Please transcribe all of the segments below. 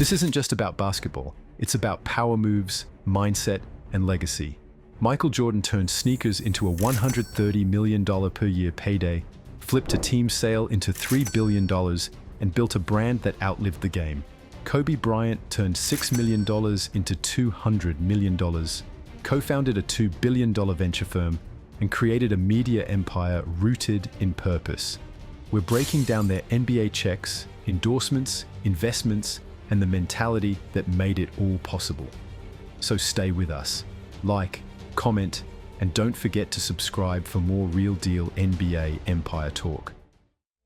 This isn't just about basketball. It's about power moves, mindset, and legacy. Michael Jordan turned sneakers into a $130 million per year payday, flipped a team sale into $3 billion, and built a brand that outlived the game. Kobe Bryant turned $6 million into $200 million, co-founded a $2 billion venture firm, and created a media empire rooted in purpose. We're breaking down their NBA checks, endorsements, investments, and the mentality that made it all possible. So stay with us. Like, comment, and don't forget to subscribe for more real deal NBA empire talk.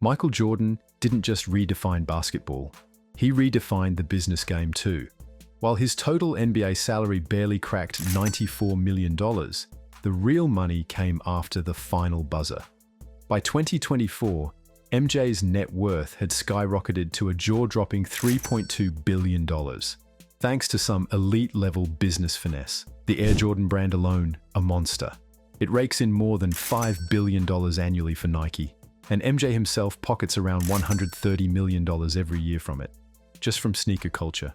Michael Jordan didn't just redefine basketball. He redefined the business game too. While his total NBA salary barely cracked $94 million, the real money came after the final buzzer. By 2024, MJ's net worth had skyrocketed to a jaw-dropping $3.2 billion, thanks to some elite-level business finesse. The Air Jordan brand alone, a monster. It rakes in more than $5 billion annually for Nike, and MJ himself pockets around $130 million every year from it, just from sneaker culture.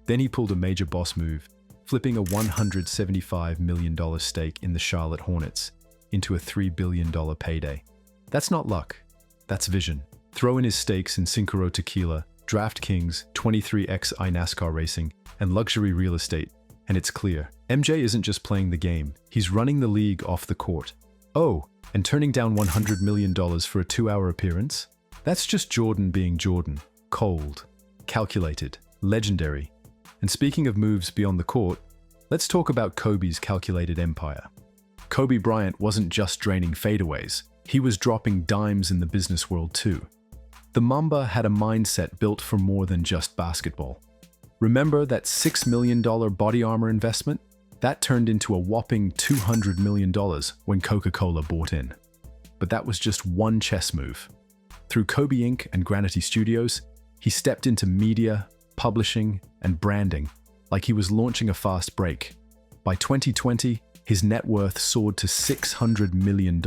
Then he pulled a major boss move, flipping a $175 million stake in the Charlotte Hornets into a $3 billion payday. That's not luck, that's vision. Throw in his stakes in Syncro Tequila, DraftKings, 23XI NASCAR racing, and luxury real estate, and it's clear. MJ isn't just playing the game, he's running the league off the court. Oh, and turning down $100 million for a 2-hour appearance? That's just Jordan being Jordan. Cold, calculated, legendary. And speaking of moves beyond the court, let's talk about Kobe's calculated empire. Kobe Bryant wasn't just draining fadeaways, he was dropping dimes in the business world too. The Mamba had a mindset built for more than just basketball. Remember that $6 million body armor investment? That turned into a whopping $200 million when Coca-Cola bought in. But that was just one chess move. Through Kobe Inc. and Granity Studios, he stepped into media, publishing, and branding like he was launching a fast break. By 2020, his net worth soared to $600 million.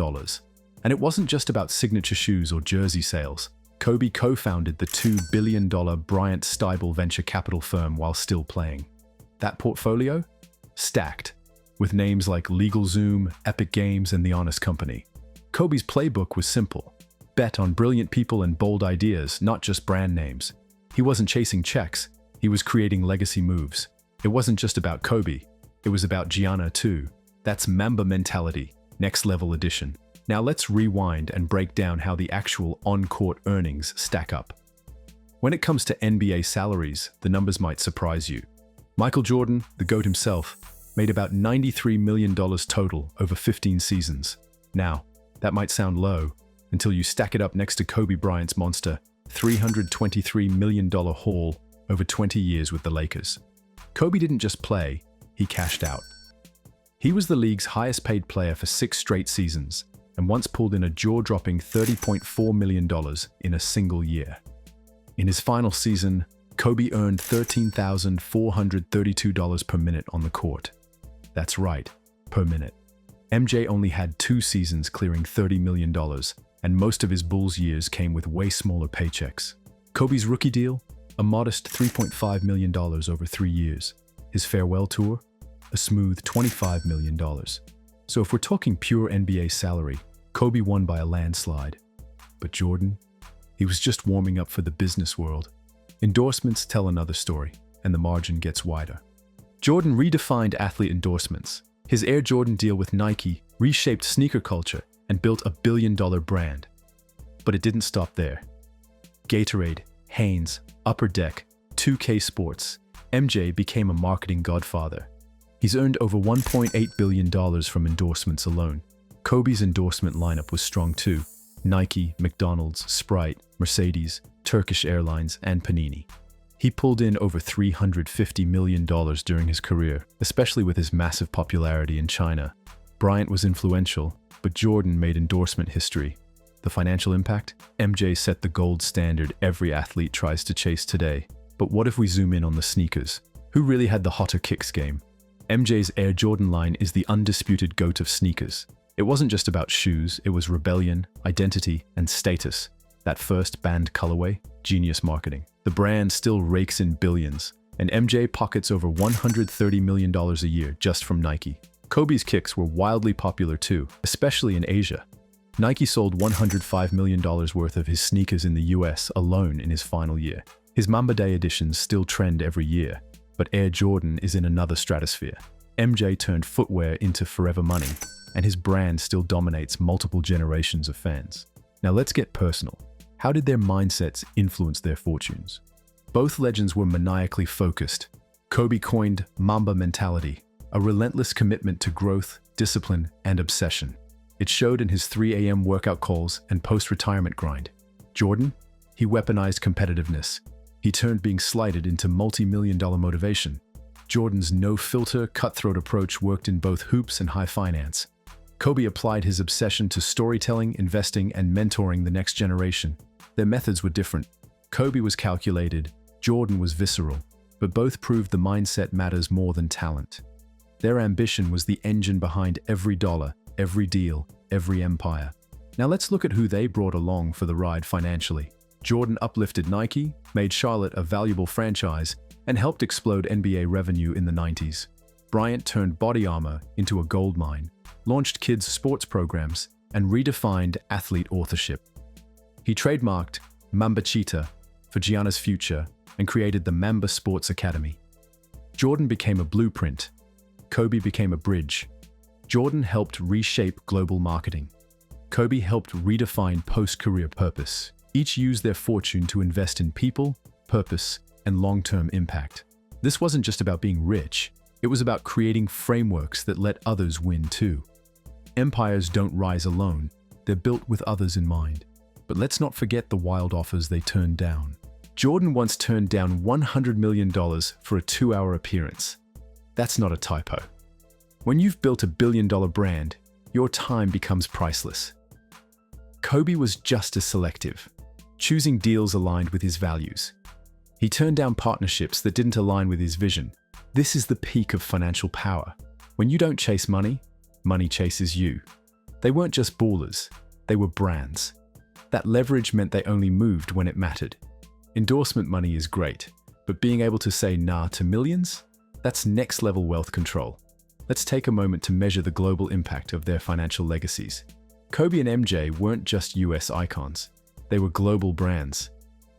And it wasn't just about signature shoes or jersey sales. Kobe co-founded the $2 billion Bryant Stibel venture capital firm while still playing. That portfolio? Stacked, with names like LegalZoom, Epic Games, and The Honest Company. Kobe's playbook was simple. Bet on brilliant people and bold ideas, not just brand names. He wasn't chasing checks, he was creating legacy moves. It wasn't just about Kobe, it was about Gianna too. That's Mamba mentality, next level edition. Now let's rewind and break down how the actual on-court earnings stack up. When it comes to NBA salaries, the numbers might surprise you. Michael Jordan, the GOAT himself, made about $93 million total over 15 seasons. Now, that might sound low until you stack it up next to Kobe Bryant's monster $323 million haul over 20 years with the Lakers. Kobe didn't just play, he cashed out. He was the league's highest paid player for 6 straight seasons and once pulled in a jaw-dropping $30.4 million in a single year. In his final season, Kobe earned $13,432 per minute on the court. That's right, per minute. MJ only had 2 seasons clearing $30 million, and most of his Bulls years came with way smaller paychecks. Kobe's rookie deal? A modest $3.5 million over 3 years. His farewell tour? A smooth $25 million. So if we're talking pure NBA salary, Kobe won by a landslide. But Jordan? He was just warming up for the business world. Endorsements tell another story, and the margin gets wider. Jordan redefined athlete endorsements. His Air Jordan deal with Nike reshaped sneaker culture and built a billion-dollar brand. But it didn't stop there. Gatorade, Hanes, Upper Deck, 2K Sports, MJ became a marketing godfather. He's earned over $1.8 billion from endorsements alone. Kobe's endorsement lineup was strong too. Nike, McDonald's, Sprite, Mercedes, Turkish Airlines, and Panini. He pulled in over $350 million during his career, especially with his massive popularity in China. Bryant was influential, but Jordan made endorsement history. The financial impact? MJ set the gold standard every athlete tries to chase today. But what if we zoom in on the sneakers? Who really had the hotter kicks game? MJ's Air Jordan line is the undisputed GOAT of sneakers. It wasn't just about shoes, it was rebellion, identity, and status. That first banned colorway, genius marketing. The brand still rakes in billions, and MJ pockets over $130 million a year just from Nike. Kobe's kicks were wildly popular too, especially in Asia. Nike sold $105 million worth of his sneakers in the US alone in his final year. His Mamba Day editions still trend every year, but Air Jordan is in another stratosphere. MJ turned footwear into forever money, and his brand still dominates multiple generations of fans. Now let's get personal. How did their mindsets influence their fortunes? Both legends were maniacally focused. Kobe coined Mamba mentality, a relentless commitment to growth, discipline, and obsession. It showed in his 3 a.m. workout calls and post-retirement grind. Jordan? He weaponized competitiveness. He turned being slighted into multi-million-dollar motivation. Jordan's no-filter, cutthroat approach worked in both hoops and high finance. Kobe applied his obsession to storytelling, investing, and mentoring the next generation. Their methods were different. Kobe was calculated, Jordan was visceral, but both proved the mindset matters more than talent. Their ambition was the engine behind every dollar, every deal, every empire. Now let's look at who they brought along for the ride financially. Jordan uplifted Nike, made Charlotte a valuable franchise, and helped explode NBA revenue in the 90s. Bryant turned body armor into a gold mine, launched kids' sports programs, and redefined athlete authorship. He trademarked Mamba Cheetah for Gianna's future and created the Mamba Sports Academy. Jordan became a blueprint. Kobe became a bridge. Jordan helped reshape global marketing. Kobe helped redefine post-career purpose. Each used their fortune to invest in people, purpose, and long-term impact. This wasn't just about being rich. It was about creating frameworks that let others win too. Empires don't rise alone. They're built with others in mind. But let's not forget the wild offers they turned down. Jordan once turned down $100 million for a 2-hour appearance. That's not a typo. When you've built a billion-dollar brand, your time becomes priceless. Kobe was just as selective, choosing deals aligned with his values. He turned down partnerships that didn't align with his vision. This is the peak of financial power. When you don't chase money, money chases you. They weren't just ballers, they were brands. That leverage meant they only moved when it mattered. Endorsement money is great, but being able to say nah to millions? That's next-level wealth control. Let's take a moment to measure the global impact of their financial legacies. Kobe and MJ weren't just US icons. They were global brands.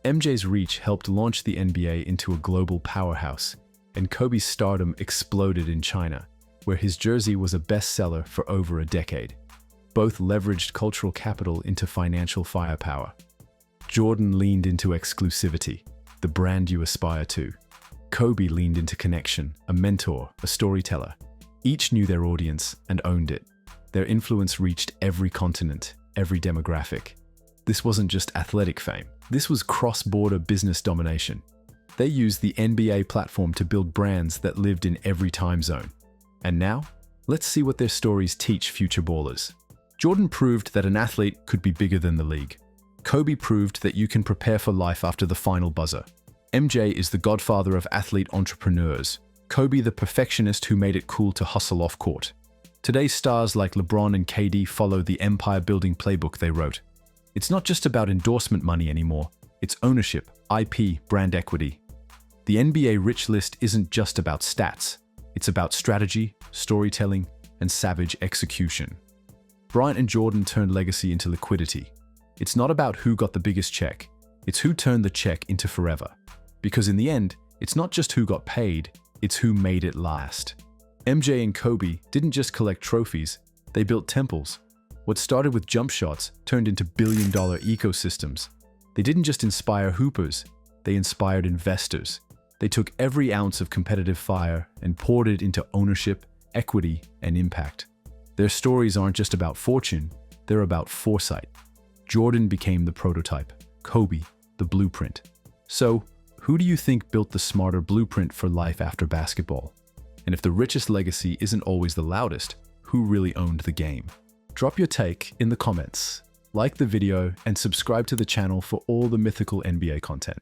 MJ's reach helped launch the NBA into a global powerhouse, and Kobe's stardom exploded in China, where his jersey was a bestseller for over a decade. Both leveraged cultural capital into financial firepower. Jordan leaned into exclusivity, the brand you aspire to. Kobe leaned into connection, a mentor, a storyteller. Each knew their audience and owned it. Their influence reached every continent, every demographic. This wasn't just athletic fame. This was cross-border business domination. They used the NBA platform to build brands that lived in every time zone. And now, let's see what their stories teach future ballers. Jordan proved that an athlete could be bigger than the league. Kobe proved that you can prepare for life after the final buzzer. MJ is the godfather of athlete entrepreneurs. Kobe the perfectionist who made it cool to hustle off court. Today's stars like LeBron and KD follow the empire-building playbook they wrote. It's not just about endorsement money anymore. It's ownership, IP, brand equity. The NBA rich list isn't just about stats. It's about strategy, storytelling, and savage execution. Bryant and Jordan turned legacy into liquidity. It's not about who got the biggest check. It's who turned the check into forever. Because in the end, it's not just who got paid, it's who made it last. MJ and Kobe didn't just collect trophies, they built temples. What started with jump shots turned into billion-dollar ecosystems. They didn't just inspire hoopers, they inspired investors. They took every ounce of competitive fire and poured it into ownership, equity, and impact. Their stories aren't just about fortune, they're about foresight. Jordan became the prototype, Kobe, the blueprint. So, who do you think built the smarter blueprint for life after basketball? And if the richest legacy isn't always the loudest, who really owned the game? Drop your take in the comments, like the video, and subscribe to the channel for all the mythical NBA content.